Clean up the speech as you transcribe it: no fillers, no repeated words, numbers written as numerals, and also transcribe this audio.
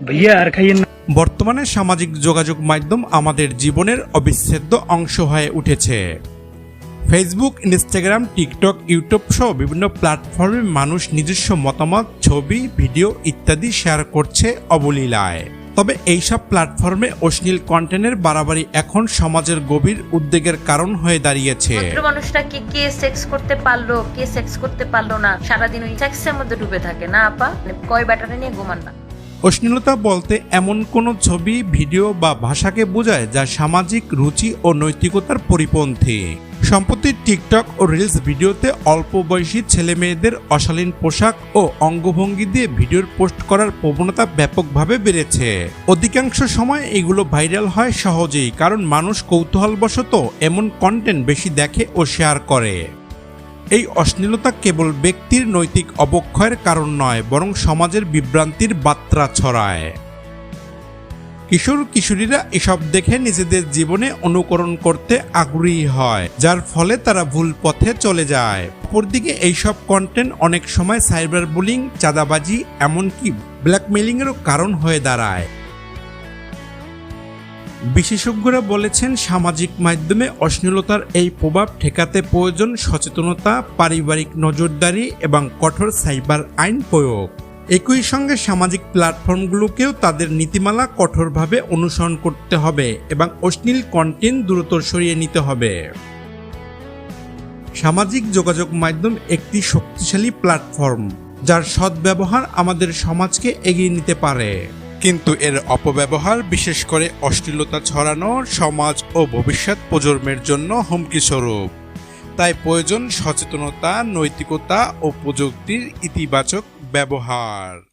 भैया আর খাইয়েন না। বর্তমানে সামাজিক যোগাযোগ মাধ্যম আমাদের জীবনের অবিচ্ছেদ্য অংশ হয়ে উঠেছে। ফেসবুক, ইনস্টাগ্রাম, টিকটক, ইউটিউব সহ বিভিন্ন প্ল্যাটফর্মে মানুষ নিজস্ব মতামত, ছবি, ভিডিও ইত্যাদি শেয়ার করছে অবলীলায়। তবে এইসব প্ল্যাটফর্মে অশ্লীল কন্টেন্টের বাড়াবাড়ি এখন সমাজের গভীর উদ্বেগের কারণ হয়ে দাঁড়িয়েছে। মানুষটা কে সেক্স করতে পারলো, কে সেক্স করতে পারলো না, সারাদিন ওই সেক্সের মধ্যে ডুবে থাকে না আপা, কয় ব্যাটারে নিয়ে ঘুমান না। অশ্লীলতা বলতে এমন কোনো ছবি, ভিডিও বা ভাষাকে বোঝায় যা সামাজিক রুচি ও নৈতিকতার পরিপন্থী। সম্প্রতি টিকটক ও রিলস ভিডিওতে অল্প বয়সী ছেলে মেয়েদের অশালীন পোশাক ও অঙ্গভঙ্গি দিয়ে ভিডিওর পোস্ট করার প্রবণতা ব্যাপকভাবে বেড়েছে। অধিকাংশ সময় এগুলো ভাইরাল হয় সহজেই, কারণ মানুষ কৌতূহলবশত এমন কন্টেন্ট বেশি দেখে ও শেয়ার করে। এই অশ্লীলতা কেবল ব্যক্তির নৈতিক অবক্ষয়ের কারণ নয়, বরং সমাজের বিভ্রান্তির বার্তা ছড়ায়। কিশোর কিশোরীরা এসব দেখে নিজেদের জীবনে অনুকরণ করতে আগ্রহী হয়, যার ফলে তারা ভুল পথে চলে যায়। অপরদিকে এইসব কন্টেন্ট অনেক সময় সাইবার বুলিং, চাঁদাবাজি, এমনকি ব্ল্যাকমেইলিংয়েরও কারণ হয়ে দাঁড়ায়। বিশেষজ্ঞরা বলেছেন, সামাজিক মাধ্যমে অশ্লীলতার এই প্রভাব ঠেকাতে প্রয়োজন সচেতনতা, পারিবারিক নজরদারি এবং কঠোর সাইবার আইন প্রয়োগ। একই সঙ্গে সামাজিক প্ল্যাটফর্মগুলোকেও তাদের নীতিমালা কঠোরভাবে অনুসরণ করতে হবে এবং অশ্লীল কন্টেন্ট দ্রুত সরিয়ে নিতে হবে। সামাজিক যোগাযোগ মাধ্যম একটি শক্তিশালী প্ল্যাটফর্ম, যার সদ্ব্যবহার আমাদের সমাজকে এগিয়ে নিতে পারে, কিন্তু এর অপব্যবহার, বিশেষ করে অশ্লীলতা ছড়ানো, সমাজ ও ভবিষ্যৎ প্রজন্মের জন্য হুমকি স্বরূপ। তাই প্রয়োজন সচেতনতা, নৈতিকতা ও প্রযুক্তির ইতিবাচক ব্যবহার।